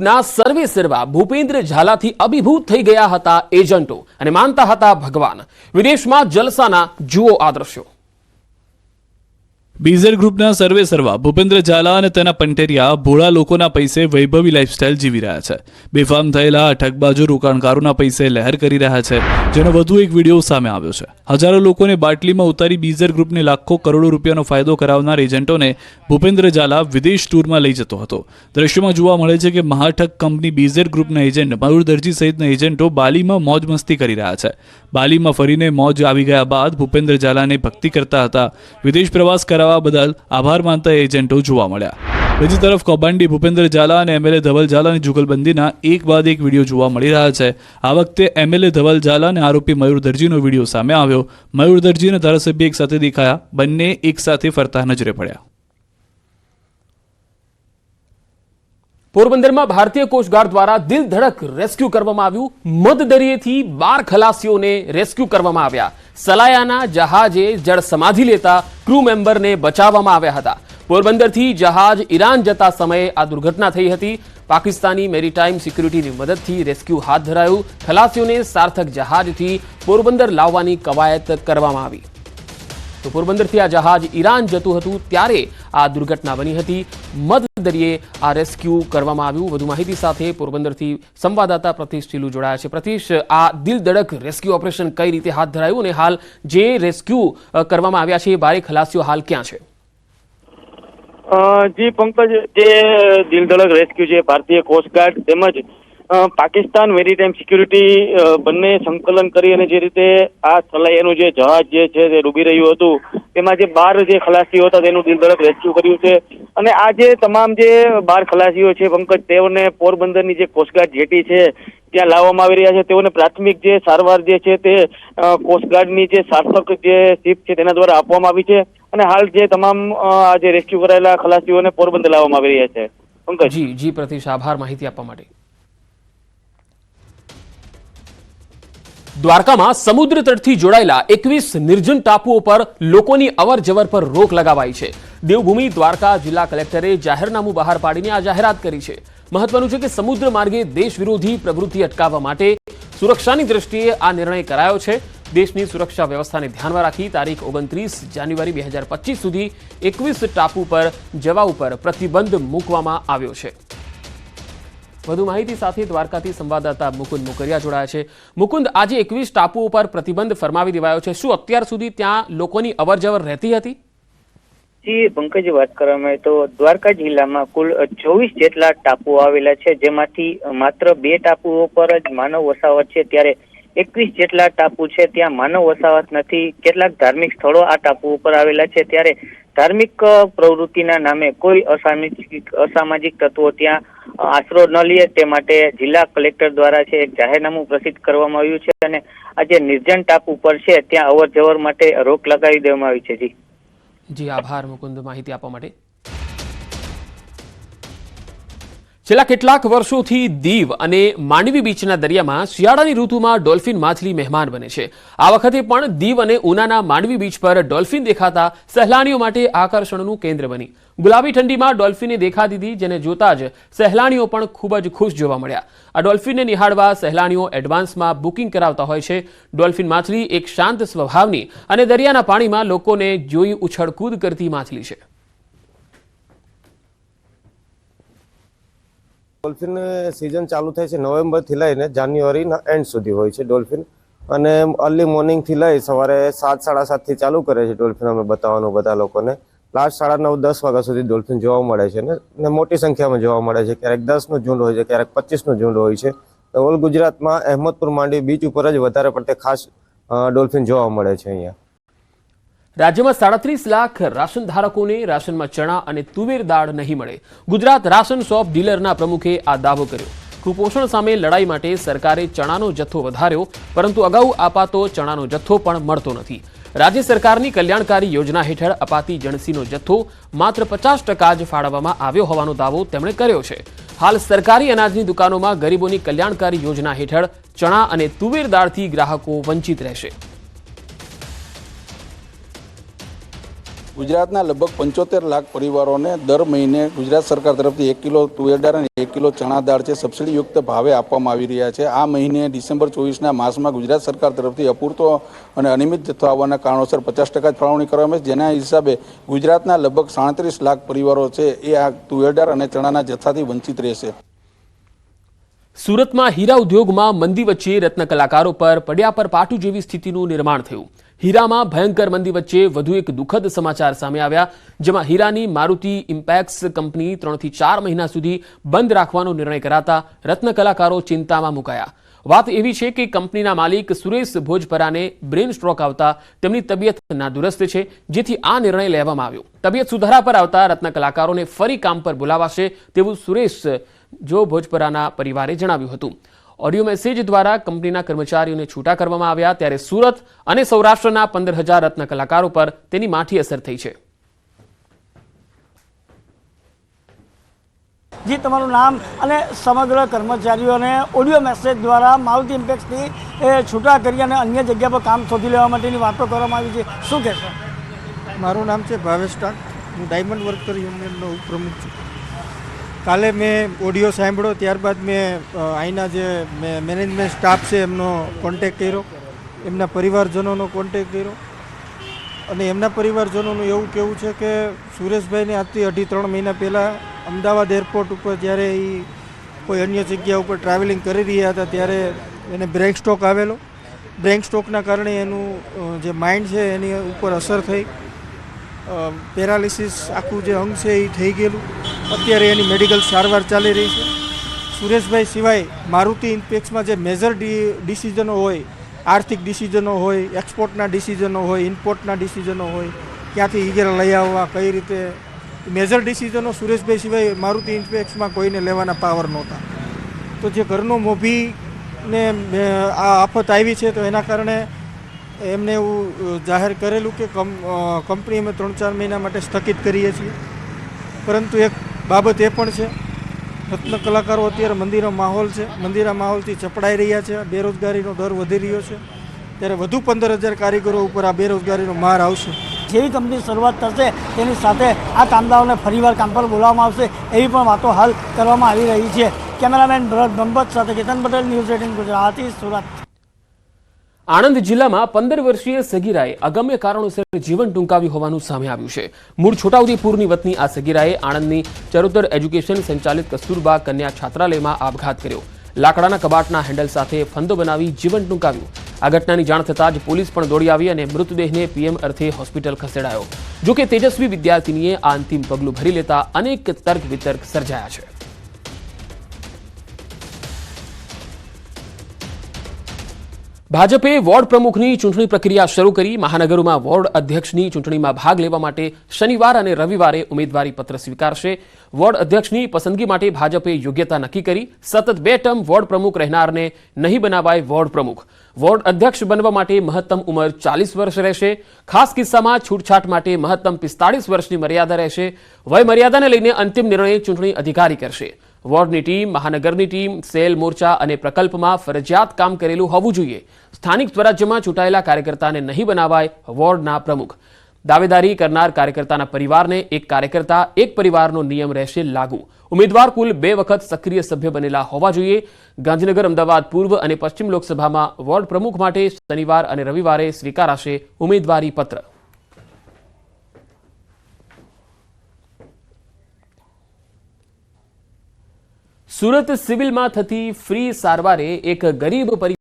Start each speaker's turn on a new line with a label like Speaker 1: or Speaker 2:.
Speaker 1: ગ્રુપના સર્વે સર્વા ભૂપેન્દ્ર ઝાલાથી અભિભૂત થઈ ગયા હતા એજન્ટો અને માનતા હતા ભગવાન। વિદેશમાં જલસાના જુઓ આ દ્રશ્યો।
Speaker 2: બીઝર ગ્રુપના સર્વે સર્વા ભૂપેન્દ્ર ઝાલા અને તેના પંટેરિયા ભોળા લોકોના પૈસે વૈભવી લાઇફસ્ટાઇલ જીવી રહ્યા છે। બેફામ થયેલા ઠગબાજો રોકાણકારોના પૈસે લહેર કરી રહ્યા છે, જેનો વધુ એક વિડીયો સામે આવ્યો છે। હજારો લોકોને બાટલીમાં ઉતારી બીઝર ગ્રુપને લાખો કરોડો રૂપિયાનો ફાયદો કરાવનાર એજન્ટોને ભૂપેન્દ્ર ઝાલા વિદેશ ટૂરમાં લઈ જતો હતો। દ્રશ્યોમાં જોવા મળે છે કે મહાઠગ કંપની બીઝર ગ્રુપના એજન્ટ મયુર દરજી સહિતના એજન્ટો બાલીમાં મોજ મસ્તી કરી રહ્યા છે। બાલીમાં ફરીને મોજ આવી ગયા બાદ ભૂપેન્દ્ર ઝાલાને ભક્તિ કરતા હતા। વિદેશ પ્રવાસ કરાવવા બદલ આભાર માનતા એજન્ટો જોવા મળ્યા। બીજી તરફ કૌભાંડી ભૂપેન્દ્ર ઝાલા અને એમએલએ ધવલ ઝાલાની જુગલબંધીના એક બાદ એક વિડીયો જોવા મળી રહ્યા છે। આ વખતે એમએલએ ધવલ ઝાલા અને આરોપી મયુર દરજીનો વિડીયો સામે આવ્યો। મયુર દરજી અને ધારાસભ્ય એક સાથે દેખાયા, બંને એક સાથે ફરતા નજરે પડ્યા।
Speaker 1: પોરબંદરમાં ભારતીય કોસ્ટગાર્ડ દ્વારા દિલ ધડક રેસ્ક્યુ કરવામાં આવ્યું। મધદરિયેથી 12 ખલાસીઓને રેસ્ક્યુ કરવામાં આવ્યા। સલાયાના જહાજે જળ સમાધિ લેતા ક્રૂ મેમ્બરને બચાવવામાં આવ્યા હતા। પોરબંદરથી જહાજ ઈરાન જતા સમયે આ દુર્ઘટના થઈ હતી। પાકિસ્તાની મેરીટાઈમ સિક્યુરિટીની મદદથી રેસ્ક્યુ હાથ ધરાયું। ખલાસીઓને સાર્થક જહાજથી પોરબંદર લાવવાની કવાયત કરવામાં આવી। તો પોરબંદરથી આ જહાજ ઈરાન જતું હતું ત્યારે આ દુર્ઘટના બની હતી। મધદરિયે આ રેસ્ક્યુ કરવામાં આવ્યું। વધુ માહિતી સાથે પોરબંદરથી સંવાદદાતા પ્રતિશ ચીલુ જોડાયા છે। પ્રતિશ, આ દિલ ધડક રેસ્ક્યુ ઓપરેશન કઈ રીતે હાથ ધરાયું અને હાલ જે રેસ્ક્યુ કરવામાં આવ્યા છે એ 12 ખલાસીઓ હાલ ક્યાં છે?
Speaker 3: જી પંકજ, જે દિલ ધડક રેસ્ક્યુ છે ભારતીય કોસ્ટગાર્ડ તેમજ પાકિસ્તાન મેરીટાઈમ સિક્યુરિટી બંને સંકલન કરી અને જે રીતે આ સલાયાનું જે જહાજ જે છે તે ડૂબી રહ્યું હતું તેમાં જે 12 જે ખલાસીઓ હતા તેનું દિલ ધડક રેસ્ક્યુ કર્યું છે। અને આ જે તમામ જે 12 ખલાસીઓ છે પંકજ, તેઓને પોરબંદરની જે કોસ્ટગાર્ડ જેટી છે ત્યાં લાવવામાં આવી રહ્યા છે। તેઓને પ્રાથમિક જે સારવાર જે છે તે કોસ્ટગાર્ડની જે સાર્થક જે શિપ છે તેના દ્વારા આપવામાં આવી છે। અને હાલ જે તમામ આ જે રેસ્ક્યુ કરાયેલા ખલાસીઓને પોરબંદર લાવવામાં આવી રહ્યા છે। પંકજ
Speaker 1: જી પ્રતિશ, આભાર માહિતી આપવા માટે। દ્વારકામાં સમુદ્ર તટથી જોડાયેલા 21 નિર્જન ટાપુઓ પર લોકોની અવરજવર પર રોક લગાવાઈ છે। દેવભૂમિ દ્વારકા જિલ્લા કલેક્ટરે જાહેરનામું બહાર પાડીને આ જાહેરાત કરી છે। મહત્વનું છે કે સમુદ્ર માર્ગે દેશ વિરોધી પ્રવૃત્તિ અટકાવવા માટે સુરક્ષાની દ્રષ્ટિએ આ નિર્ણય કરાયો છે। દેશની સુરક્ષા વ્યવસ્થાને ધ્યાનમાં રાખી તારીખ 29 જાન્યુઆરી 2025 સુધી 21 ટાપુ પર જવા ઉપર પ્રતિબંધ મૂકવામાં આવ્યો છે। વધુ માહિતી સાથે દ્વારકાથી સંવાદદાતા મુકુંદ મુકરિયા જોડાયા છે। મુકુંદ, આજે 21 ટાપુઓ પર પ્રતિબંધ ફરમાવી દેવાયો છે। શું અત્યાર સુધી ત્યાં લોકોની અવરજવર રહેતી હતી?
Speaker 4: જી પંકજ, વાત કરવામાં આવે તો દ્વારકા જિલ્લામાં કુલ 24 જેટલા ટાપુઓ આવેલા છે, જેમાંથી માત્ર 2 ટાપુઓ પર જ માનવ વસાવત છે, ત્યારે 21 જેટલા ટાપુ છે ત્યાં માનવ વસાવત નથી। કેટલાક ધાર્મિક સ્થળો આ ટાપુ ઉપર આવેલા છે, ત્યારે ધાર્મિક પ્રવૃત્તિના નામે કોઈ અસામાજિક તત્વો ત્યાં આશરો ન લે તે માટે જિલ્લા કલેક્ટર દ્વારા છે એક જાહેરનામું પ્રસિદ્ધ કરવામાં આવ્યું છે। અને આ જે નિર્જન ટાપુ પર છે ત્યાં અવર જવર માટે રોક લગાવી દેવામાં આવી છે।
Speaker 1: જી આભાર મુકુંદ માહિતી આપવા માટે। છેલ્લા કેટલાક વર્ષોથી દીવ અને માંડવી બીચના દરિયામાં શિયાળાની ઋતુમાં ડોલ્ફિન માછલી મહેમાન બને છે। આ વખતે પણ દીવ અને ઉનાના માંડવી બીચ પર ડોલ્ફિન દેખાતા સહેલાણીઓ માટે આકર્ષણનું કેન્દ્ર બની। ગુલાબી ઠંડીમાં ડોલ્ફિને દેખા દીધી, જેને જોતા જ સહેલાણીઓ પણ ખૂબ જ ખુશ જોવા મળ્યા। આ ડોલ્ફિનને નિહાળવા સહેલાણીઓ એડવાન્સમાં બુકિંગ કરાવતા હોય છે। ડોલ્ફિન માછલી એક શાંત સ્વભાવની અને દરિયાના પાણીમાં લોકોને જોઈ ઉછળકૂદ કરતી માછલી છે।
Speaker 5: ડોલ્ફિન સિઝન ચાલુ થાય છે નવેમ્બરથી લઈને જાન્યુઆરીના એન્ડ સુધી હોય છે ડોલ્ફિન। અને અર્લી મોર્નિંગથી લઈ સવારે 7, 7:30થી ચાલુ કરે છે ડોલ્ફિન અમે બતાવવાનું બધા લોકોને। લાસ્ટ 9:30, 10 વાગ્યા સુધી ડોલ્ફિન જોવા મળે છે ને મોટી સંખ્યામાં જોવા મળે છે। ક્યારેક 10નું ઝુંડ હોય છે, ક્યારેક 25નું ઝુંડ હોય છે। ઓલ ગુજરાતમાં અહેમદપુર માંડવી બીચ ઉપર જ વધારે પડતે ખાસ ડોલ્ફિન જોવા મળે છે અહીંયા।
Speaker 1: રાજ્યમાં 37 લાખ રાશન ધારકોને રાશનમાં ચણા અને તુવેર દાળ નહીં મળે। ગુજરાત રાશન શોપ ડીલરના પ્રમુખે આ દાવો કર્યો। કુપોષણ સામે લડાઈ માટે સરકારે ચણાનો જથ્થો વધાર્યો, પરંતુ અગાઉ અપાતો ચણાનો જથ્થો પણ મળતો નથી। રાજ્ય સરકારની કલ્યાણકારી યોજના હેઠળ અપાતી જણસીનો જથ્થો માત્ર 50% જ ફાળવવામાં આવ્યો હોવાનો દાવો તેમણે કર્યો છે। હાલ સરકારી અનાજની દુકાનોમાં ગરીબોની કલ્યાણકારી યોજના હેઠળ ચણા અને તુવેર દાળથી ગ્રાહકો વંચિત રહેશે।
Speaker 6: ગુજરાતના લગભગ 75 લાખ પરિવારોને દર મહિને ગુજરાત સરકાર તરફથી 1 કિલો તુવેર દાળ અને 1 કિલો ચણા દાળ છે સબસિડીયુક્ત ભાવે આપવામાં આવી રહ્યા છે. આ મહિને ડિસેમ્બર 24ના માસમાં ગુજરાત સરકાર તરફથી અપૂરતો અને અનિયમિત જથ્થો આવવાના કારણોસર 50% જ ફાળવણી કરવામાં આવી છે, જેના હિસાબે ગુજરાતના લગભગ 37 લાખ પરિવારો છે એ આ તુવેર દાળ અને ચણાના જથ્થાથી વંચિત રહેશે.
Speaker 1: સુરતમાં હીરા ઉદ્યોગમાં મંદી વચ્ચે રત્ન કલાકારો પર પડ્યા પર પાટું જેવી સ્થિતિનું નિર્માણ થયું. હીરામાં ભયંકર મંદી વચ્ચે વધુ એક દુઃખદ સમાચાર સામે આવ્યા, જેમાં હીરાની મારુતિ ઇમ્પેક્સ કંપની 3 થી 4 મહિના સુધી બંધ રાખવાનો નિર્ણય કરાતા રત્ન કલાકારો ચિંતામાં મુકાયા. વાત એવી છે કે કંપનીના માલિક સુરેશ ભોજપરાને બ્રેન સ્ટ્રોક આવતા તેમની તબિયત નાદુરસ્ત છે, જેથી આ નિર્ણય લેવામાં આવ્યો. તબિયત સુધારા પર આવતા રત્ન કલાકારોને ફરી કામ પર બોલાવાશે તેવું સુરેશ ભોજપરાના પરિવારે જણાવ્યું હતું. ઓડિયો મેસેજ દ્વારા કંપનીના કર્મચારીઓને છૂટા કરવામાં આવ્યા, ત્યારે સુરત અને સૌરાષ્ટ્રના 15,000 રત્ન કલાકારો પર તેની માઠી અસર થઈ છે.
Speaker 7: જે તમારું નામ અને સમગ્ર કર્મચારીઓને ઓડિયો મેસેજ દ્વારા મારુતિ ઇમ્પેક્સથી છૂટા કરી અને અન્ય જગ્યા પર કામ શોધી લેવા માટેની વાતો કરવામાં આવી છે, શું કહેશો?
Speaker 8: મારું નામ છે ભાવેશ ટાંક, હું ડાયમંડ વર્કર યુનિયનનો ઉપપ્રમુખ છું. કાલે મેં ઓડિયો સાંભળ્યો, ત્યારબાદ મેં અહીંના જે મેનેજમેન્ટ સ્ટાફ છે એમનો કોન્ટેક કર્યો, એમના પરિવારજનોનો કોન્ટેક કર્યો અને એમના પરિવારજનોનું એવું કહેવું છે કે સુરેશભાઈને આજથી 2.5-3 મહિના પહેલાં અમદાવાદ એરપોર્ટ ઉપર જ્યારે એ કોઈ અન્ય જગ્યા ઉપર ટ્રાવેલિંગ કરી રહ્યા હતા ત્યારે એને બ્રેક સ્ટ્રોક આવેલો. બ્રેક સ્ટ્રોકના કારણે એનું જે માઇન્ડ છે એની ઉપર અસર થઈ, પેરાલિસિસ આખું જે અંગ છે એ થઈ ગયેલું. અત્યારે એની મેડિકલ સારવાર ચાલી રહી છે. સુરેશભાઈ સિવાય મારુતિ ઇમ્પેક્સમાં જે મેજર ડિસિઝનો હોય, આર્થિક ડિસિઝનો હોય, એક્સપોર્ટના ડિસિઝનો હોય, ઇમ્પોર્ટના ડિસિઝનો હોય, ક્યાંથી હીરા લઈ આવવા, કઈ રીતે, મેજર ડિસિઝનો સુરેશભાઈ સિવાય મારુતિ ઇમ્પેક્સમાં કોઈને લેવાના પાવર નહોતા. તો જે ઘરનું મોભીને આ આફત આવી છે તો એના કારણે એમને એવું જાહેર કરેલું કે કંપની અમે 3-4 મહિના માટે સ્થગિત કરીએ છીએ. પરંતુ એક બાબત એ પણ છે, રત્ન કલાકારો અત્યારે મંદીનો માહોલ છે, મંદીના માહોલથી ચપડાઈ રહ્યા છે, બેરોજગારીનો દર વધી રહ્યો છે, ત્યારે વધુ 15,000 કારીગરો ઉપર આ બેરોજગારીનો માર આવશે.
Speaker 7: જેવી કંપની શરૂઆત થશે તેની સાથે આ કામદારોને ફરીવાર કામ પર બોલાવવામાં આવશે, એવી પણ વાતો હાલ કરવામાં આવી રહી છે. કેમેરામેન ભરત બંબત સાથે કેતન પટેલ, ન્યૂઝ 18 ગુજરાતી, સુરત.
Speaker 1: આણંદ જિલ્લામાં 15 વર્ષીય સગીરાએ અગમ્ય કારણોસર જીવન ટૂંકાવ્યું હોવાનું સામે આવ્યું છે. મૂળ છોટાઉદેપુરની વતની આ સગીરાએ આણંદની ચરોતર એજ્યુકેશન સંચાલિત કસ્તુરબા કન્યા છાત્રાલયમાં આપઘાત કર્યો. લાકડાના કબાટના હેન્ડલ સાથે ફંદો બનાવી જીવન ટૂંકાવ્યું. આ ઘટનાની જાણ થતાં જ પોલીસ પણ દોડી આવી અને મૃતદેહને પીએમ અર્થે હોસ્પિટલ ખસેડાયો. જોકે તેજસ્વી વિદ્યાર્થીનીએ આ અંતિમ પગલું ભરી લેતા અનેક તર્ક વિતર્ક સર્જાયા છે. ભાજપે વોર્ડ પ્રમુખની ચૂંટણી પ્રક્રિયા શરૂ કરી. મહાનગરોમાં વોર્ડ અધ્યક્ષની ચૂંટણીમાં ભાગ લેવા માટે શનિવાર અને રવિવારે ઉમેદવારી પત્ર સ્વીકારશે. વોર્ડ અધ્યક્ષની પસંદગી માટે ભાજપે યોગ્યતા નક્કી કરી. સતત 2 ટર્મ વોર્ડ પ્રમુખ રહેનારને નહીં બનાવાય વોર્ડ પ્રમુખ. વોર્ડ અધ્યક્ષ બનવા માટે મહત્તમ ઉંમર 40 વર્ષ રહેશે. ખાસ કિસ્સામાં છૂટછાટ માટે મહત્તમ 45 વર્ષની મર્યાદા રહેશે. વય મર્યાદાને લઈને અંતિમ નિર્ણય ચૂંટણી અધિકારી કરશે. વોર્ડની ટીમ, મહાનગરની ટીમ, સેલ, મોરચા અને પ્રકલ્પમાં ફરજિયાત કામ કરેલું હોવું જોઈએ. સ્થાનિક સ્વરાજ્યમાં ચૂંટાયેલા કાર્યકર્તાને નહીં બનાવાય વોર્ડના પ્રમુખ. દાવેદારી કરનાર કાર્યકર્તાના પરિવારને એક કાર્યકર્તા એક પરિવારનો નિયમ રહેશે લાગુ. ઉમેદવાર કુલ 2 વખત સક્રિય સભ્ય બનેલા હોવા જોઈએ. ગાંધીનગર, અમદાવાદ પૂર્વ અને પશ્ચિમ લોકસભામાં વોર્ડ પ્રમુખ માટે શનિવાર અને રવિવારે સ્વીકારાશે ઉમેદવારી પત્ર. સુરત સિવિલમાં થતી ફ્રી સારવારે એક ગરીબ